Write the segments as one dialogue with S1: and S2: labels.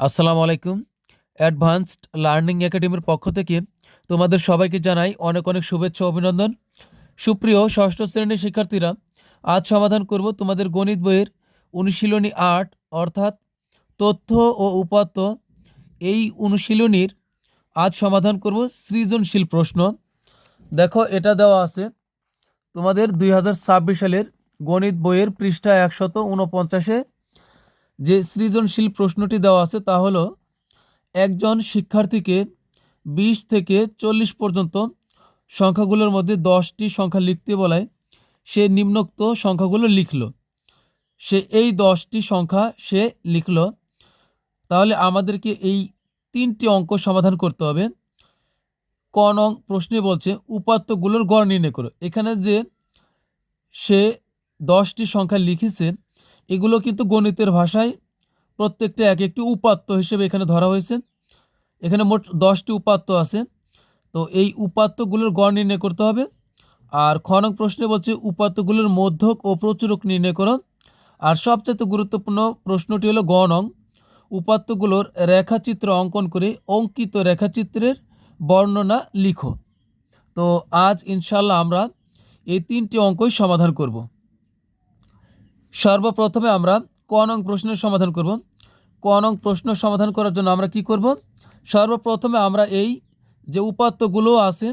S1: আসসালামু আলাইকুম। Advanced learning একাডেমির পক্ষ থেকে তোমাদের সবাইকে জানাই অনেক অনেক শুভেচ্ছা ও অভিনন্দন। সুপ্রিয় ষষ্ঠ শ্রেণীর শিক্ষার্থীরা, আজ সমাধান করব তোমাদের গণিত বইয়ের অনুশীলনী ৮ অর্থাৎ তথ্য ও উপাত্ত। এই অনুশীলনীর আজ সমাধান করব সৃজনশীল প্রশ্ন। দেখো, এটা দেওয়া আছে তোমাদের 2026 সালের গণিত বইয়ের পৃষ্ঠা 149-এ। যে সৃজনশীল প্রশ্নটি দেওয়া আছে তা হলো, একজন শিক্ষার্থীকে 20 থেকে 40 পর্যন্ত সংখ্যাগুলোর মধ্যে 10টি সংখ্যা লিখতে বলায় সে নিম্নোক্ত সংখ্যাগুলো লিখল। সে এই 10টি সংখ্যা সে লিখল। তাহলে আমাদেরকে এই 3টি অঙ্ক সমাধান করতে হবে। ক নং প্রশ্নে বলছে উপাত্তগুলোর গড় নির্ণয় করো। এখানে যে সে 10টি সংখ্যা লিখেছে, এগুলো কিন্তু গণিতের ভাষায় প্রত্যেকটা এক একটি উপাত্ত হিসেবে এখানে ধরা হয়েছে। এখানে মোট 10টি উপাত্ত আছে। তো এই উপাত্তগুলোর গড় নির্ণয় করতে হবে। আর খ নং প্রশ্নে বলছে উপাত্তগুলোর মধ্যক ও প্রচুরক নির্ণয় করো। আর সবচেয়ে গুরুত্বপূর্ণ প্রশ্নটি হলো গ নং, উপাত্তগুলোর রেখাচিত্র অঙ্কন করে অঙ্কিত রেখাচিত্রের বর্ণনা লিখো। তো আজ ইনশাল্লাহ আমরা এই 3টি অঙ্কই সমাধান করব। সর্বপ্রথমে আমরা ক নং প্রশ্নের সমাধান করব। ক নং প্রশ্ন সমাধান করার জন্য আমরা কি করব? সর্বপ্রথমে আমরা এই যে উপাত্তগুলো আছে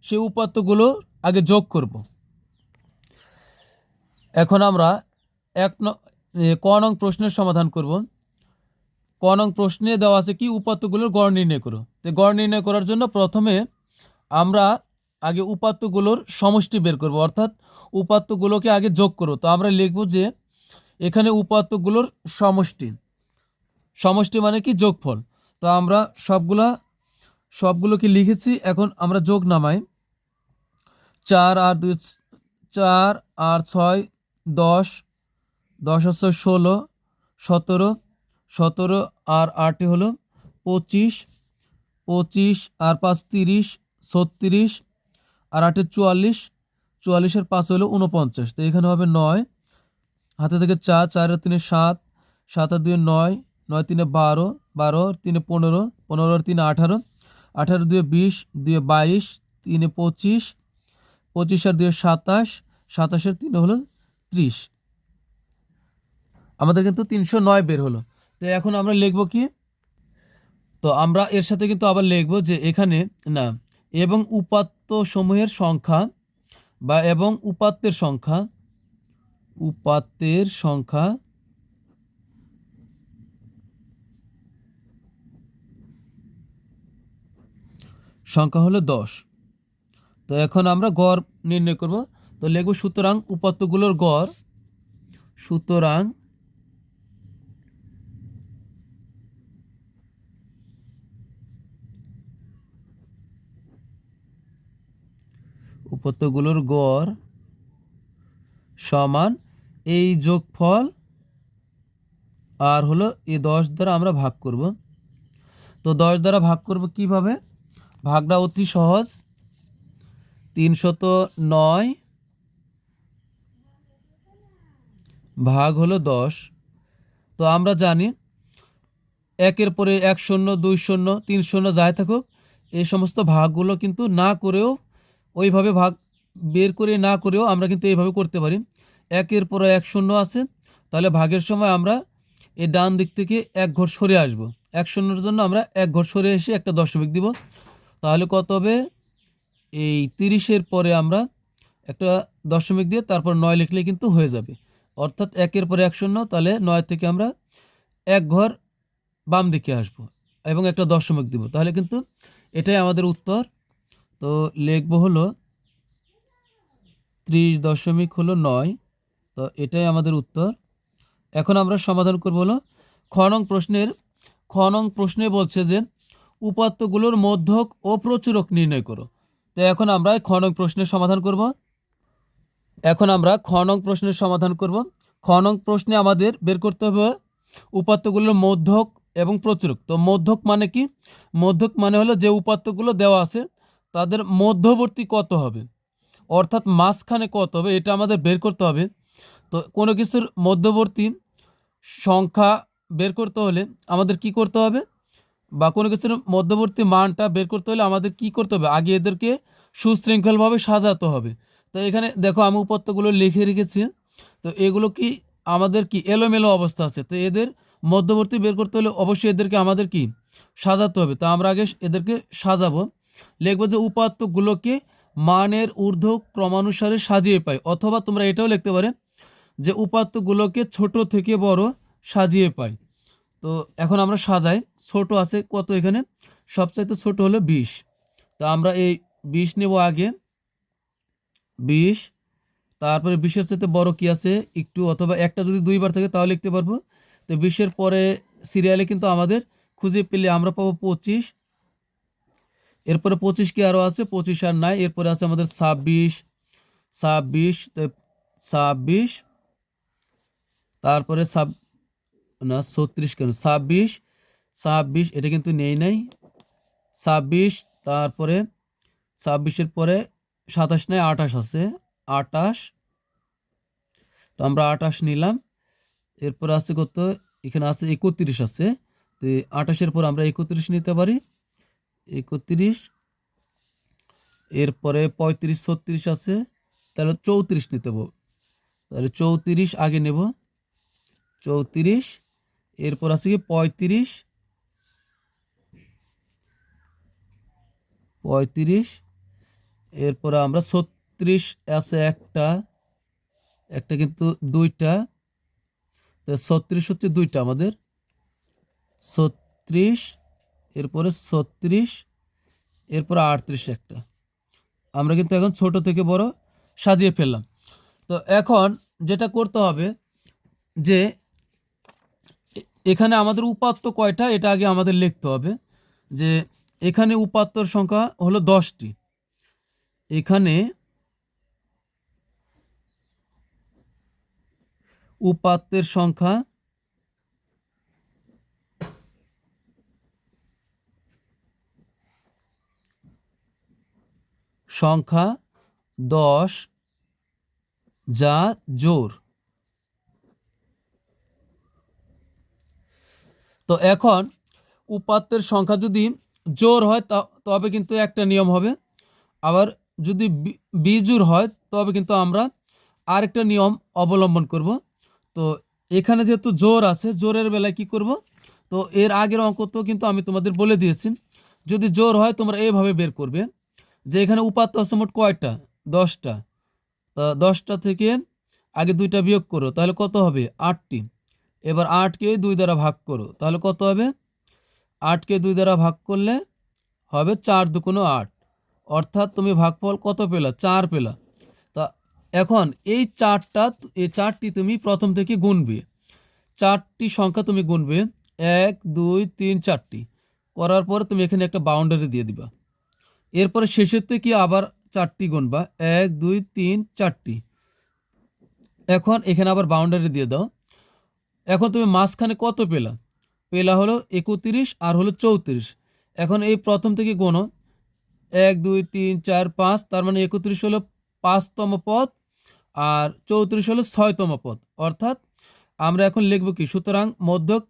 S1: সেই উপাত্তগুলো আগে যোগ করব। এখন আমরা ক নং প্রশ্নের সমাধান করব। ক নং প্রশ্নে দেওয়া আছে কি উপাত্তগুলোর গড় নির্ণয় করো। তো গড় নির্ণয় করার জন্য প্রথমে আমরা আগে উপাত্তগুলোর সমষ্টি বের করব, অর্থাৎ উপাত্তগুলোকে আগে যোগ করো। তো আমরা লিখব যে এখানে উপাত্তগুলোর সমষ্টি, সমষ্টি মানে কি যোগফল। তো আমরা সবগুলোকে লিখেছি। এখন আমরা যোগ নামাই। 4 আর 2 4 আর 6 10, 10 আর 6 16, 17, 17 আর 8 হলো 25, 25 আর 5 30, 36 আর 8 44, 44 আর 5 হলো 49। তো এখানে হবে 9, হাতে থেকে 4, 4 আর 3 7, 7 আর 2 9, 9 3 12, 12 3 15, 15 আর 3 18, 18 2 20, 2 22, 3 25, 25 আর 2 27, 27 আর 3 হলো 30। আমাদের কিন্তু 309 বের হলো। তো এখন আমরা লিখব কি? তো আমরা এর সাথে কিন্তু আবার লিখব যে এখানে না, এবং উপাত্ত সমূহের সংখ্যা বা এবং উপাত্তের সংখ্যা সংখ্যা হলো 10। তো এখন আমরা গড় নির্ণয় করব। তো লিখব সুতরাং উপাত্তগুলোর গড়, সুতরাং উপাত্তগুলোর গড় সমান এই যোগফল আর হলো এই 10 দ্বারা আমরা ভাগ করব। তো 10 দ্বারা ভাগ করব কিভাবে? ভাগটা অতি সহজ। 309 ভাগ হলো 10। তো আমরা জানি একের পরে 1 শূন্য 2 শূন্য 3 শূন্য যাই থাকুক, এই সমস্ত ভাগগুলো কিন্তু না করেও, ওইভাবে ভাগ বের করে না করেও আমরা কিন্তু এইভাবে করতে পারি। একের পরে 1 শূন্য আছে, তাহলে ভাগের সময় আমরা এই ডান দিক থেকে 1 ঘর সরে আসব। 1 শূন্যর জন্য আমরা 1 ঘর সরে এসে একটা দশমিক দিব। তাহলে কত হবে? এই 30-এর পরে আমরা একটা দশমিক দিয়ে তারপর 9 লিখলে কিন্তু হয়ে যাবে। অর্থাৎ একের পরে 1 শূন্য, তাহলে 9 থেকে আমরা 1 ঘর বাম দিকে আসব এবং একটা দশমিক দিব। তাহলে কিন্তু এটাই আমাদের উত্তর। তো লিখব হলো 30.9। তো এটাই আমাদের উত্তর। এখন আমরা সমাধান করব হলো খ নং প্রশ্নে বলছে যে উপাত্তগুলোর মধ্যক ও প্রচুরক নির্ণয় করো। তো এখন আমরা খ নং প্রশ্নের সমাধান করব। খ নং প্রশ্নে আমাদের বের করতে হবে উপাত্তগুলোর মধ্যক এবং প্রচুরক। তো মধ্যক মানে কি? মধ্যক মানে হলো যে উপাত্তগুলো দেওয়া আছে তাদের মধ্যবর্তী কত হবে, অর্থাৎ মাঝখানে কত হবে, এটা আমাদের বের করতে হবে। তো কোনো কিছুর মধ্যবর্তী সংখ্যা বের করতে হলে আমাদের কি করতে হবে, বা কোনো কিছুর মধ্যবর্তী মানটা বের করতে হলে আমাদের কি করতে হবে, আগে এদেরকে সুশৃঙ্খলভাবে সাজাতে হবে। তো এখানে দেখো আমি উপাত্তগুলো লিখে রেখেছি। তো এগুলো কি আমাদের কি এলোমেলো অবস্থা আছে, তো এদের মধ্যবর্তী বের করতে হলে অবশ্যই এদেরকে আমাদের কি সাজাতে হবে। তো আমরা আগে এদেরকে সাজাবো। লিখবো যে উপাত্তগুলোকে মানের ঊর্ধ্ব ক্রমানুসারে সাজিয়ে পাই, অথবা তোমরা এটাও লিখতে পারে যে উপাত্তগুলোকে ছোট থেকে বড় সাজিয়ে পাই। তো এখন আমরা সাজাই। ছোট আছে কত, এখানে সবচাইতে ছোট হলো 20। তো আমরা এই 20 নেব আগে, 20। তারপরে 20-এর চাইতে বড় কি আছে একটু, অথবা একটা যদি দুইবার থাকে তাহলে লিখতে পারবো। তো 20-এর পরে সিরিয়ালে কিন্তু আমাদের খুঁজে পেলে আমরা পাবো 25। এরপরে 25 কি আরও আছে, 25 আর নাই। এরপরে আছে আমাদের 26, 26, 26, তারপরে না 36 কেন, 26, 26 এটা কিন্তু নাই 26। তারপরে 26-এর পরে 27 নাই, 28 আছে, 28। তো আমরা 28 নিলাম। এরপর আছে কত, এখানে আছে 31 আছে। তো 28-এর পর আমরা 31 নিতে পারি, 31। এরপরে 35, 36 আছে, তাহলে 34 নিতে হবে। তাহলে 34 আগে নেব, 34। এরপর আছে কি 35, 35। এরপরে আমরা 36 আছে একটা কিন্তু দুইটা, তো 36 হচ্ছে দুইটা আমাদের, 36। এরপরে 36, এরপরে 38 একটা। আমরা কিন্তু এখন ছোট থেকে বড় সাজিয়ে ফেললাম। তো এখন যেটা করতে হবে যে এখানে আমাদের উপাত্ত কয়টা এটা আগে আমাদের লিখতে হবে। যে এখানে উপাত্তর সংখ্যা হলো 10টি। এখানে উপাত্তের সংখ্যা সংখ্যা 10 যা জোর। তো এখন উপাত্তের সংখ্যা যদি জোর হয় তবে কিন্তু একটা নিয়ম হবে, আবার যদি বিজোড় হয় তবে কিন্তু আমরা আরেকটা নিয়ম অবলম্বন করব। তো এখানে যেহেতু জোর আছে, জোরের বেলায় কি করব, তো এর আগের অঙ্ক তো কিন্তু আমি তোমাদের বলে দিয়েছি। যদি জোর হয় তোমরা এইভাবে বের করবে যে এখানে উপাত্ত আছে মোট কয়টা, 10টা। তা 10টা থেকে আগে 2টা বিয়োগ করো, তাহলে কত হবে, 8টি। এবার 8কে 2 দ্বারা ভাগ করো, তাহলে কত হবে, 8কে 2 দ্বারা ভাগ করলে হবে 4 দুগুণে 8, অর্থাৎ তুমি ভাগফল কত পেলা, 4 পেলা। তা এখন এই 4টি তুমি প্রথম থেকে গুনবে, 4টি সংখ্যা তুমি গুনবে, 1 2 3 4টি করার পর তুমি এখানে একটা বাউন্ডারি দিয়ে দিবা। এরপরে শেষের থেকে আবার 4টি গুনবা, 1 2 3 4টি। এখন এখানে আবার বাউন্ডারি দিয়ে দাও। এখন তুমি মাঝখানে কত পেলা হলো 31 আর হলো 34। এখন এই প্রথম থেকে গোনো, 1 2 3 4 5, তার মানে 31 হলো 5তম পদ আর 34 হলো 6তম পদ। অর্থাৎ আমরা এখন লিখব কি, সুতরাং মধ্যক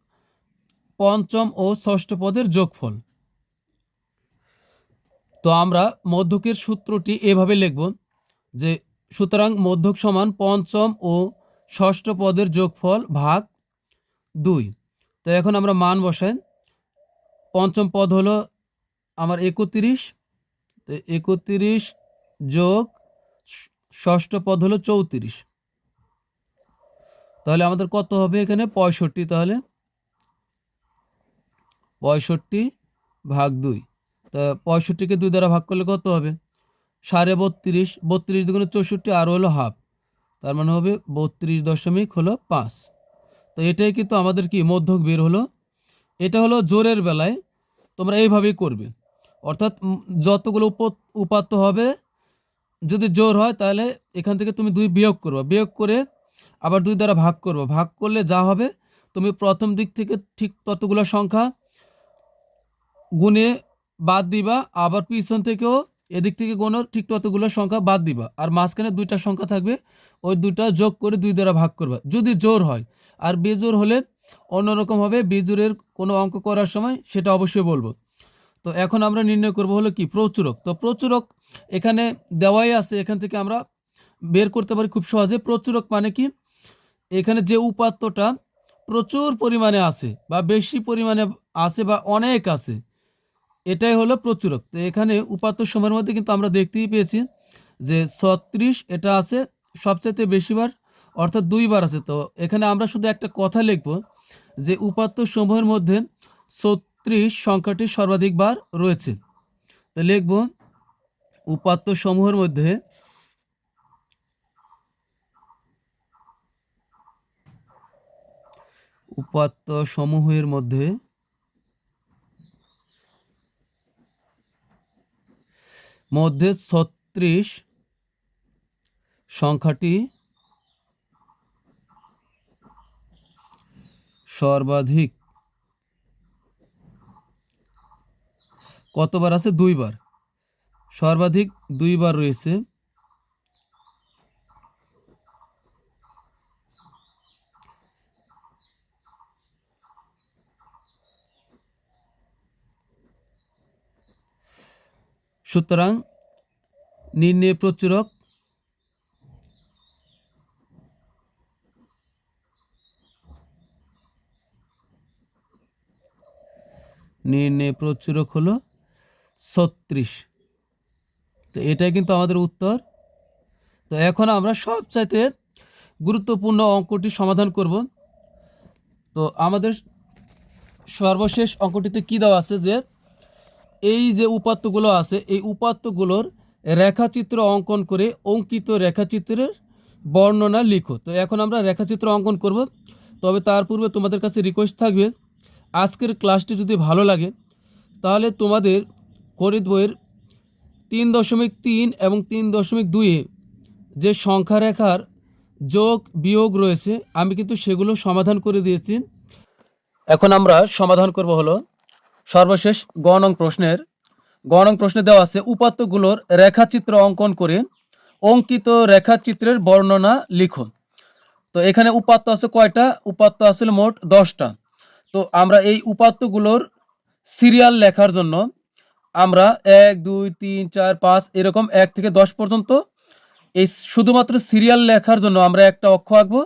S1: পঞ্চম ও ষষ্ঠ পদের যোগফল। তো আমরা মধ্যকের সূত্রটি এভাবে লিখব যে সুতরাং মধ্যক সমান পঞ্চম ও ষষ্ঠ পদের যোগফল ভাগ 2। তো এখন আমরা মান বসাই। পঞ্চম পদ হলো আমার 31, তো 31 যোগ ষষ্ঠ পদ হলো 34, তাহলে আমাদের কত হবে এখানে 65। তাহলে 65 ভাগ 2, তা 65কে 2 দ্বারা ভাগ করলে কত হবে, 32.5, 32 দুগুণে 64 আর হলো হাফ, তার মানে হবে 32.5। তো এটাই কিন্তু আমাদের কি মধ্যক বের হলো। এটা হলো জোরের বেলায় তোমরা এইভাবেই করবে, অর্থাৎ যতগুলো উপাত্ত হবে যদি জোর হয় তাহলে এখান থেকে তুমি 2 বিয়োগ করবে, বিয়োগ করে আবার 2 দ্বারা ভাগ করবে, ভাগ করলে যা হবে তুমি প্রথম দিক থেকে ঠিক ততগুলো সংখ্যা গুণে বাদ দিবা, আবার পিছন থেকেও এদিক থেকে গুণো ঠিক ততগুলো সংখ্যা বাদ দিবা, আর মাঝখানে 2টা সংখ্যা থাকবে, ওই 2টা যোগ করে 2 দ্বারা ভাগ করবা যদি জোর হয়। আর বেজোর হলে অন্যরকম হবে বিজোড়ের কোনো অঙ্ক করার সময়, সেটা অবশ্যই বলবো। তো এখন আমরা নির্ণয় করব হলো কি প্রচুরক। তো প্রচুরক এখানে দেওয়াই আছে, এখান থেকে আমরা বের করতে পারি খুব সহজে। প্রচুরক মানে কি, এখানে যে উপাত্তটা প্রচুর পরিমাণে আছে বা বেশি পরিমাণে আছে বা অনেক আছে, এটাই হলো প্রচুরক। তো এখানে উপাত্ত সময়ের মধ্যে কিন্তু আমরা দেখতেই পেয়েছি যে 36 এটা আছে সবচাইতে বেশিবার, অর্থাৎ 2বার আছে। তো এখানে আমরা শুধু একটা কথা লিখব যে উপাত্ত সমূহের মধ্যে 36 সংখ্যাটি সর্বাধিকবার রয়েছে। তো লিখব উপাত্ত সমূহের মধ্যে উপাত্ত সমূহের মধ্যে মধ্যে 36 সংখ্যাটি সর্বাধিক কতবার আছে? 2বার। সর্বাধিক 2বার রয়েছে। সুতরাং নির্ণয় প্রচুরক হলো 36। তো এটাই কিন্তু আমাদের উত্তর। তো এখন আমরা সবচাইতে গুরুত্বপূর্ণ অঙ্কটি সমাধান করব। তো আমাদের সর্বশেষ অঙ্কটিতে কি দেওয়া আছে যে এই যে উপাত্তগুলো আছে, এই উপাত্তগুলোর রেখাচিত্র অঙ্কন করে অঙ্কিত রেখাচিত্রের বর্ণনা লিখো। তো এখন আমরা রেখাচিত্র অঙ্কন করব। তবে তার পূর্বে তোমাদের কাছে রিকোয়েস্ট থাকবে, আজকের ক্লাসটি যদি ভালো লাগে তাহলে তোমাদের গণিত বইয়ের 3.3 এবং 3.2-এ যে সংখ্যা রেখার যোগ বিয়োগ রয়েছে, আমি কিন্তু সেগুলো সমাধান করে দিয়েছি। এখন আমরা সমাধান করব হলো সর্বশেষ গ নং প্রশ্নে দেওয়া আছে উপাত্তগুলোর রেখাচিত্র অঙ্কন করে অঙ্কিত রেখাচিত্রের বর্ণনা লিখো। তো এখানে উপাত্ত আছে কয়টা? উপাত্ত আসলে মোট 10টা। তো আমরা এই উপাত্তগুলোর সিরিয়াল লেখার জন্য আমরা 1 2 3 4 5 এরকম 1 থেকে 10 পর্যন্ত এই শুধুমাত্র সিরিয়াল লেখার জন্য আমরা একটা অক্ষ আঁকবো।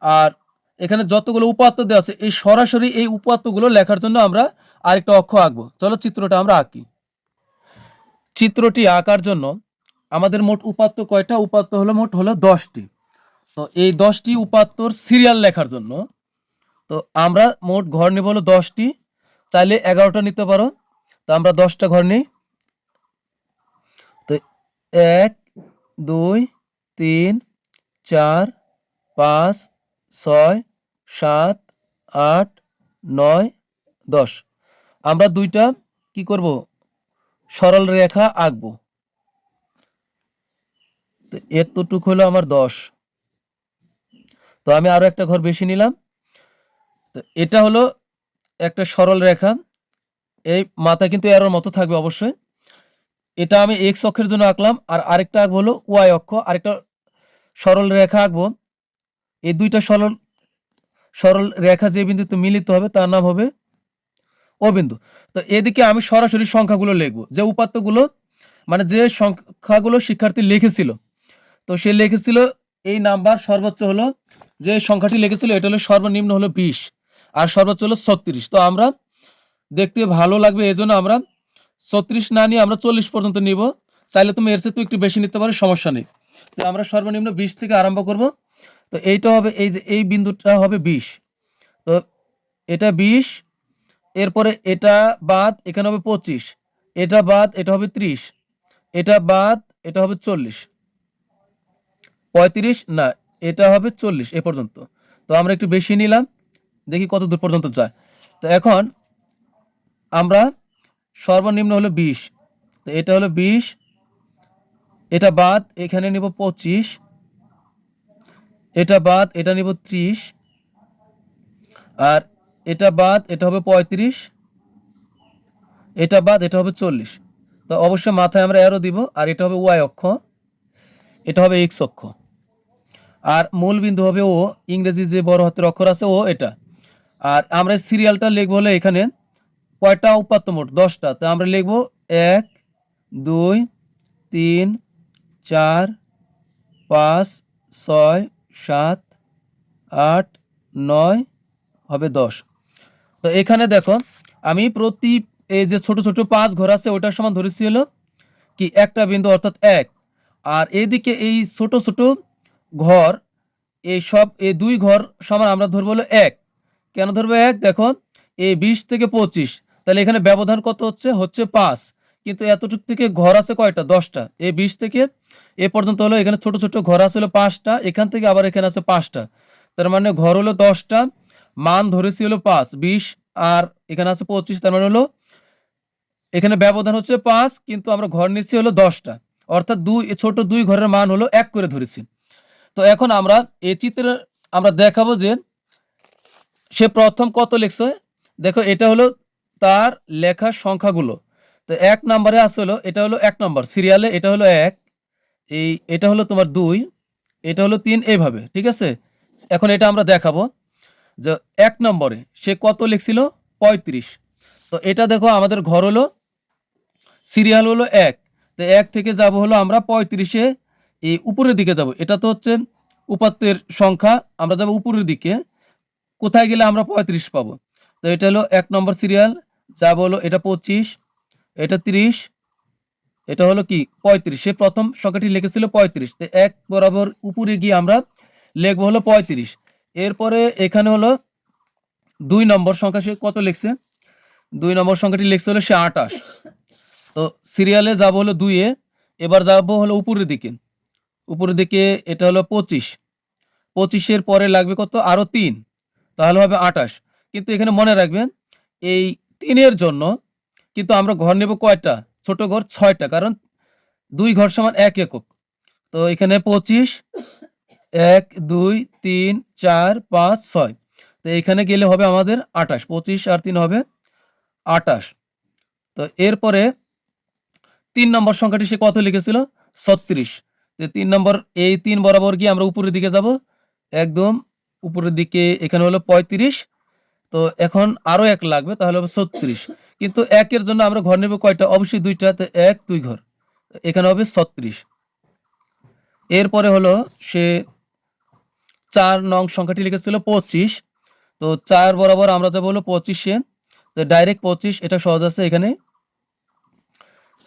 S1: আর এখানে যতগুলো উপাত্ত দেওয়া আছে এই সরাসরি এই উপাত্তগুলো লেখার জন্য আমরা আরেকটা অক্ষ আঁকবো। চলো চিত্রটা আমরা আঁকি। চিত্রটি আঁকার জন্য আমাদের মোট উপাত্ত কয়টা? উপাত্ত হলো মোট হলো 10টি। তো এই 10টি উপাত্তর সিরিয়াল লেখার জন্য তো আমরা মোট ঘর নেব হলো 10টি, চাইলে 11টা নিতে পারো। তো আমরা 10টা ঘর নিই। তো 1 2 3 4 5 6 7 8 9 10। আমরা দুইটা কি করব? সরল রেখা আঁকবো। তো এতটুক হলো আমার 10। তো আমি আরো একটা ঘর বেশি নিলাম। তো এটা হলো একটা সরল রেখা, এই মাথা কিন্তু এরোর মতো থাকবে অবশ্যই। এটা আমি এক্স অক্ষের জন্য আঁকলাম, আর আরেকটা আঁকবো হলো ওয়াই অক্ষ। আরেকটা সরল রেখা আঁকবো। এই দুইটা সরল রেখা যে বিন্দুতে মিলিত হবে তার নাম হবে ও বিন্দু। তো এদিকে আমি সরাসরি সংখ্যাগুলো লিখবো, যে উপাত্তগুলো মানে যে সংখ্যাগুলো শিক্ষার্থী লিখেছিল। তো সে লিখেছিল এই নাম্বার সর্বোচ্চ হলো, যে সংখ্যাটি লিখেছিল এটা হলো সর্বনিম্ন হলো 20 আর সর্বোচ্চ হলো 36। তো আমরা দেখতে ভালো লাগবে এজন্য আমরা 36 না নিয়ে আমরা 40 পর্যন্ত নিব। চাইলে তুমি এর চেয়ে একটু বেশি নিতে পারো, সমস্যা নেই। তো আমরা সর্বনিম্ন 20 থেকে আরম্ভ করব। তো এইটা হবে, এই যে এই বিন্দুটা হবে 20। তো এটা 20, এরপরে এটা বাদ এখানে হবে 25, এটা বাদ এটা হবে 30, এটা বাদ এটা হবে 40, 35 না, এটা হবে 40 এ পর্যন্ত। তো আমরা একটু বেশি নিলাম, দেখি কত দূর পর্যন্ত যায়। তো এখন আমরা সর্বনিম্ন হলো 20। তো এটা হলো 20, এটা বাদ এখানে নিব 25, এটা বাদ এটা নিব 30, আর এটা বাদ এটা হবে 35, এটা বাদ এটা হবে 40। তো অবশ্যই মাথায় আমরা অ্যারো দিব, আর এটা হবে ওয়াই অক্ষ, এটা হবে এক্স অক্ষ, আর মূল বিন্দু হবে ও, ইংরেজি যে বড় হাতের অক্ষর আছে ও এটা। আর আমরা সিরিয়ালটা লিখবো হলো এখানে কয়টা উপাত্ত মোট 10টা, তো আমরা লিখবো 1 2 3 4 5 6 7 8 9 হবে 10। তো এখানে দেখো আমি প্রতি এই যে ছোট ছোট 5 ঘর আছে ওটার সমান ধরেছি হলো কি একটা বিন্দু অর্থাৎ 1। আর এইদিকে এই ছোট ছোট ঘর এই 2 ঘর সমান আমরা ধরবো হলো 1। কেন ধরবো 1? দেখো এই 20 থেকে 25, তাহলে এখানে ব্যবধান কত হচ্ছে 5। কিন্তু এতটুক থেকে ঘর আছে কয়টা? 10টা। এই 20 থেকে এ পর্যন্ত হলো এখানে ছোট ছোট ঘর আছে হলো 5টা, এখান থেকে আবার এখানে আছে 5টা, তার মানে ঘর হলো 10টা, মান ধরেছি হলো 5 20 আর এখানে আছে 25, তার মানে হলো এখানে ব্যবধান হচ্ছে 5 কিন্তু আমরা ঘর নিচ্ছি হলো 10টা, অর্থাৎ ছোট 2 ঘরের মান হলো 1 করে ধরেছি। তো এখন আমরা এই চিত্রে আমরা দেখাবো যে সে প্রথম কত লিখছে। দেখো এটা হলো তার লেখার সংখ্যাগুলো। তো 1 নম্বরে আছে হলো এটা হলো 1 নম্বর সিরিয়ালে, এটা হলো 1, এটা হলো তোমার 2, এটা হলো 3, এইভাবে, ঠিক আছে। এখন এটা আমরা দেখাবো যে 1 নম্বরে সে কত লিখছিল 35। তো এটা দেখো আমাদের ঘর হলো সিরিয়াল হলো 1, তো 1 থেকে যাব হলো আমরা 35-এ এই উপরের দিকে যাব। এটা তো হচ্ছে উপাত্তের সংখ্যা, আমরা যাব উপরের দিকে, কোথায় গেলে আমরা 35 পাবো। তো এটা হলো 1 নম্বর সিরিয়াল, যাব হলো এটা 25, এটা 30, এটা হলো কি 35। সে প্রথম সংখ্যাটি লিখেছিল 35, তো 1 বরাবর উপরে গিয়ে আমরা লিখবো হলো 35। এরপরে এখানে হলো 2 নম্বর সংখ্যা সে কত লিখছে, 2 নম্বর সংখ্যাটি লিখছে হলো সে 28। তো সিরিয়ালে যাব হলো 2-এ, এবার যাব হলো উপরের দিকে, উপরের দিকে এটা হলো 25, 25-এর পরে লাগবে কত আরো 3, তাহলে হবে 28। কিন্তু এখানে মনে রাখবেন এই 3-এর জন্য কিন্তু আমরা ঘর নেব কয়টা? ছোট ঘর 6টা, কারণ 2 ঘর সমান 1 একক। তো এখানে 25 1 2 3 4 5 6, তো এখানে গেলে হবে আমাদের 28, 25 আর 3 হবে 28। তো এরপরে 3 নম্বর সংখ্যাটি সে কত লিখেছিল 36, তো 3 নম্বর এই 3 বরাবর গিয়ে আমরা উপরের দিকে যাব, একদম উপরের দিকে, এখানে হলো 35। তো এখন আরো 1 লাগবে, তাহলে হবে 36, কিন্তু 1 এর জন্য আমরা ঘর নেব কয়টা? অবশ্যই 2টা, তো 1 2 ঘর, এখানে হবে 36। এরপরে হলো সে 4 নং সংখ্যাটি লিখেছিল 25, তো 4 বরাবর আমরা যাব হলো 25-এ, তো ডাইরেক্ট 25, এটা সহজ আছে এখানে।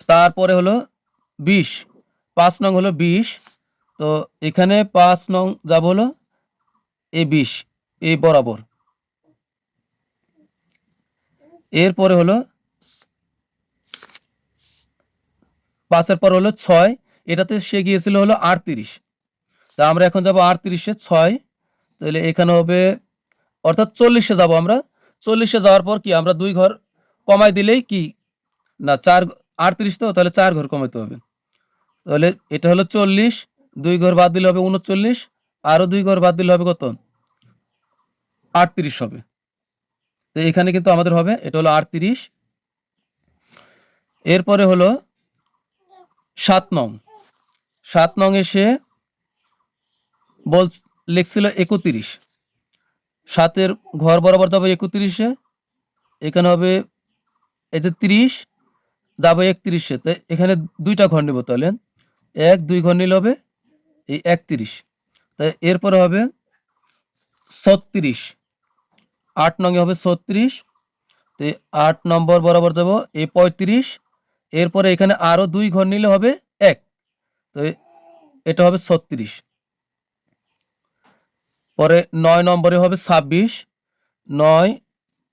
S1: তারপরে হলো 20, 5 নং হলো 20, তো এখানে 5 নং যাব হলো এই 20 এই বরাবর। এরপরে হলো 5 এর পর হলো 6, এটাতে সে গিয়েছিল হলো 38, তা আমরা এখন যাব 38-এ 6, তাহলে এখানে হবে অর্থাৎ 40-এ যাব আমরা। 40-এ যাওয়ার পর কি আমরা 2 ঘর কমাই দিলেই কি না 4, 38 তো, তাহলে 4 ঘর কমাইতে হবে, তাহলে এটা হলো 40, 2 ঘর বাদ দিলে হবে 39, আরো 2 ঘর বাদ দিলে হবে কত 38 হবে। তো এখানে কিন্তু আমাদের হবে এটা হলো 38। এরপরে হলো 7 নং, 7 নং এসে লিখছিল 31, 7-এর ঘর বরাবর যাবো 31-এ, এখানে হবে এই যে 30, যাবো 31-এ, তো এখানে 2টা ঘর নেব, তাহলে 1 2 ঘর নিলে হবে এই 31, তাই এরপরে হবে 36, 8 নং এ হবে 36, তো 8 নম্বর বরাবর যাব এই 35, এরপরে এখানে আরো 2 ঘর নিলে হবে 1, তো এটা হবে 36। পরে 9 নম্বরে হবে 26, 9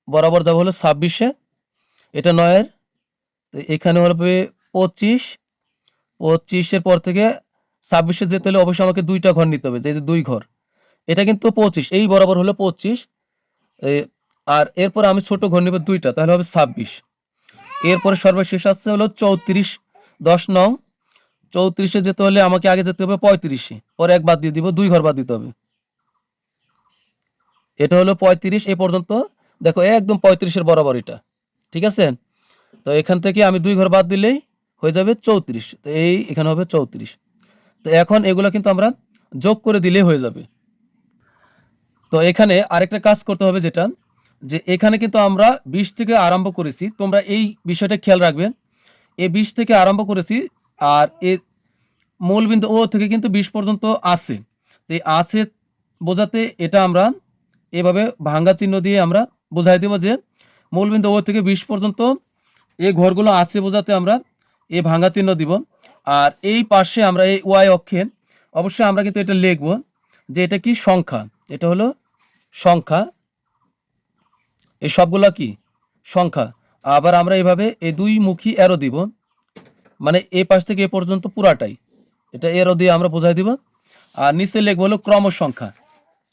S1: বরাবর যাব হলো 26-এ, এটা 9-এর, তো এখানে হবে 25, 25-এর পর থেকে 26-এ যেতে হলে অবশ্যই আমাকে 2টা ঘর নিতে হবে, যে 2 ঘর, এটা কিন্তু 25 এই বরাবর হলো 25, আর এরপর আমি ছোট ঘর নেব 2টা, তাহলে হবে 26। এরপরে সর্বশেষ আছে হলো 34, 10 নং, 34-এ যেতে হলে আমাকে আগে যেতে হবে 35-এ, পরে 1 বাদ দিয়ে দিব, 2 ঘর বাদ দিতে হবে, এটা হলো 35 এ পর্যন্ত। দেখো একদম 35-এর বরাবর এটা, ঠিক আছে। তো এখান থেকে আমি 2 ঘর বাদ দিলেই হয়ে যাবে 34, তো এখানে হবে 34। তো এখন এগুলা কিন্তু আমরা যোগ করে দিলেই হয়ে যাবে। তো এখানে আরেকটা কাজ করতে হবে, যেটা যে এখানে কিন্তু আমরা 20 থেকে আরম্ভ করেছি, তোমরা এই বিষয়টা খেয়াল রাখবে। এই 20 থেকে আরম্ভ করেছি, আর এর মূলবিন্দু ও থেকে কিন্তু 20 পর্যন্ত আছে। তো এই আছে বোঝাতে এটা আমরা এভাবে ভাঙ্গা চিহ্ন দিয়ে আমরা বোঝাই দেব যে মূলবিন্দু ও থেকে 20 পর্যন্ত এই ঘরগুলো আছে বোঝাতে আমরা এই ভাঙ্গা চিহ্ন দিব। আর এই পাশে আমরা এই ওয়াই অক্ষে অবশ্যই আমরা কিন্তু এটা লিখব যে এটা কি সংখ্যা, এটা হলো সংখ্যা, এই সবগুলো কি সংখ্যা। আবার আমরা এইভাবে এই দুই মুখী অ্যারো দিব, মানে এই পাশ থেকে এ পর্যন্ত পুরাটাই এটা অ্যারো দিয়ে আমরা বোঝাই দিব। আর নিচে লিখব হলো ক্রম সংখ্যা,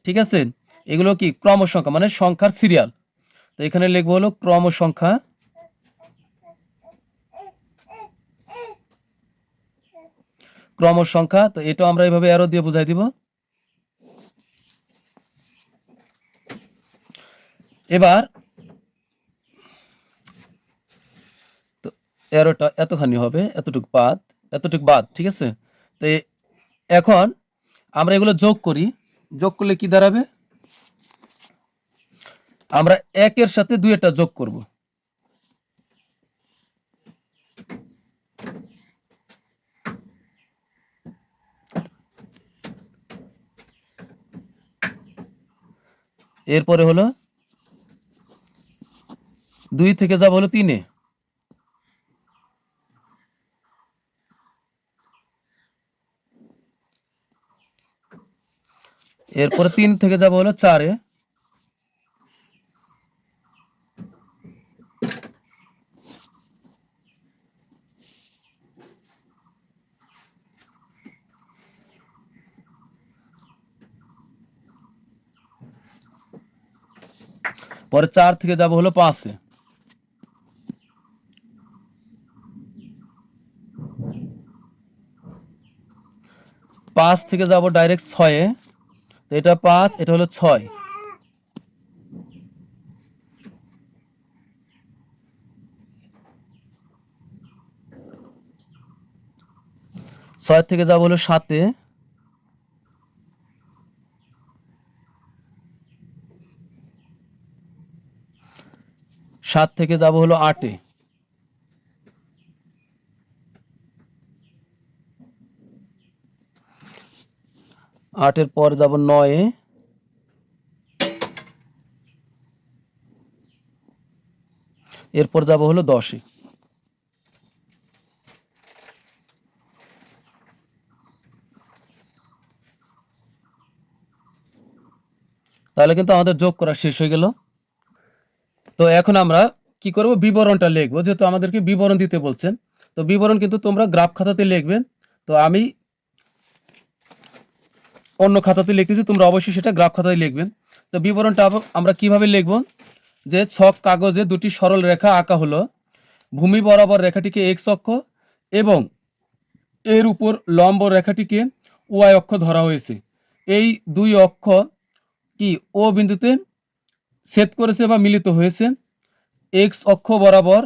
S1: ঠিক আছে। এগুলো কি ক্রম সংখ্যা মানে সংখ্যার সিরিয়াল। তো এখানে লিখব হলো ক্রম সংখ্যা, ক্রম সংখ্যা। তো এটা আমরা এইভাবে অ্যারো দিয়ে বোঝাই দিব। এবার তো অ্যারোটা এতখানি হবে, এতটুক বাদ, ঠিক আছে। তো এখন আমরা এগুলো যোগ করি, যোগ করলে কি দাঁড়াবে, আমরা একের সাথে দুইটা যোগ করব। এরপরে হলো 2 থেকে যাব হলো 3-এ, এরপরে 3 থেকে যাব হলো 4-এ, পরে 4 থেকে যাব হলো 5-এ, 5 থেকে যাব ডাইরেক্ট 6-এ। তো এটা 5, এটা হলো 6, 6 থেকে যাব হলো 7-এ, 7 থেকে যাব হলো 8-এ, 8-এর পর যাব 9-এ, এরপর যাব হলো 10-এ। তাহলে কিন্তু আমাদের যোগ করা শেষ হয়ে গেল। তো এখন আমরা কি করব, বিবরণটা লিখবো, যেহেতু আমাদেরকে বিবরণ দিতে বলছেন। তো বিবরণ কিন্তু তোমরা গ্রাফ খাতাতে লিখবে। তো আমি অন্য খাতাতে লিখতেছি, তোমরা অবশ্যই সেটা গ্রাফ খাতায় লিখবেন। তো বিবরণটা আমরা কিভাবে লিখব, যে ছক কাগজে দুটি সরল রেখা আঁকা হলো, ভূমি বরাবর রেখাটিকে এক্স অক্ষ এবং এর উপর লম্ব রেখাটিকে ওয়াই অক্ষ ধরা হয়েছে। এই দুই অক্ষ কি ও বিন্দুতে ছেদ করেছে বা মিলিত হয়েছে। এক্স অক্ষ বরাবর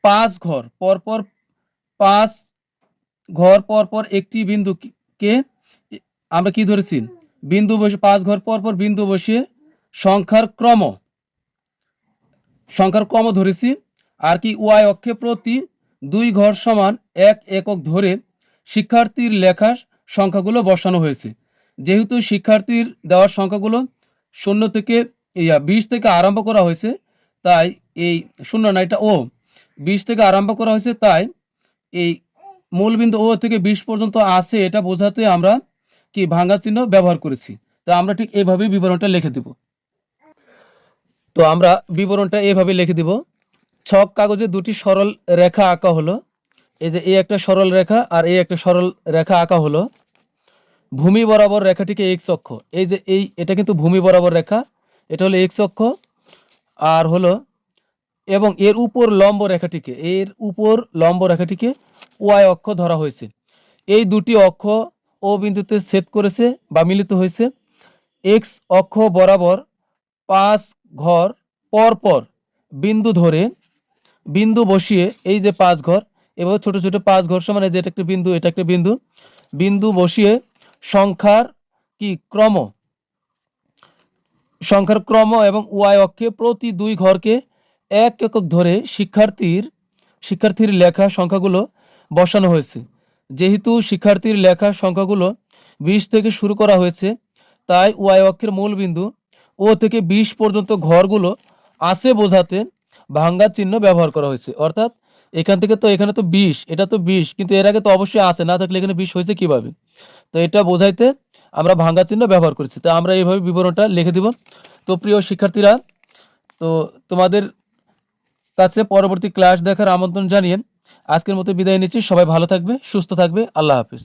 S1: 5 ঘর পরপর 5 ঘর পরপর একটি বিন্দুকে আমরা কি ধরেছি, বিন্দু বসে 5 ঘর পরপর বিন্দু বসিয়ে সংখ্যার ক্রম ধরেছি। আর কি ওয়াই অক্ষে প্রতি 2 ঘর সমান 1 একক ধরে শিক্ষার্থীর লেখা সংখ্যাগুলো বসানো হয়েছে। যেহেতু শিক্ষার্থীর দেওয়ার সংখ্যাগুলো 0 থেকে 20 থেকে আরম্ভ করা হয়েছে, তাই এই 0 না, এটা ও 20 থেকে আরম্ভ করা হয়েছে, তাই এই মূলবিন্দু ও থেকে 20 পর্যন্ত আছে এটা বোঝাতে আমরা কি ভাঙা চিহ্ন ব্যবহার করেছি। তো আমরা ঠিক এইভাবেই বিবরণটা লিখে দেব। তো আমরা বিবরণটা এইভাবে লিখে দিব। ছক কাগজে দুটি সরল রেখা আঁকা হলো, এই যে এই একটা সরল রেখা আর এই একটা সরল রেখা আঁকা হলো। ভূমি বরাবর রেখাটিকে এক্স অক্ষ, এই যে এটা কিন্তু ভূমি বরাবর রেখা, এটা হলো এক্স অক্ষ। আর হলো এবং এর উপর লম্ব রেখাটিকে ওয়াই অক্ষ ধরা হয়েছে। এই দুটি অক্ষ ও বিন্দুতে ছেদ করেছে বা মিলিত হয়েছে। এক্স অক্ষ বরাবর 5 ঘর পরপর বিন্দু বসিয়ে, এই যে 5 ঘর, এবার ছোট ছোট 5 ঘর সমান, এই যে এটা একটা বিন্দু, এটা একটা বিন্দু বসিয়ে সংখ্যার কি সংখ্যার ক্রম এবং ওয়াই অক্ষে প্রতি দুই ঘরকে এক একক ধরে শিক্ষার্থীর লেখা সংখ্যাগুলো বসানো হয়েছে। যেহেতু শিক্ষার্থীর লেখা সংখ্যাগুলো 20 থেকে শুরু করা হয়েছে, তাই ওয়াই অক্ষের মূল বিন্দু ও থেকে 20 পর্যন্ত ঘরগুলো আছে বোঝাতে ভাঙ্গার চিহ্ন ব্যবহার করা হয়েছে। অর্থাৎ এখান থেকে তো এখানে তো 20, এটা তো 20, কিন্তু এর আগে তো অবশ্যই আছে, না থাকলে এখানে 20 হয়েছে কিভাবে? তো এটা বোঝাইতে আমরা ভাঙ্গা চিহ্ন ব্যবহার করেছি। তো আমরা এইভাবে বিবরণটা লিখে দিব। তো প্রিয় শিক্ষার্থীরা, তো তোমাদের কাছে পরবর্তী ক্লাস দেখার আমন্ত্রণ জানিয়ে আজকের মতো বিদায় নিচ্ছি। সবাই ভালো থাকবে, সুস্থ থাকবে। আল্লাহ হাফিজ।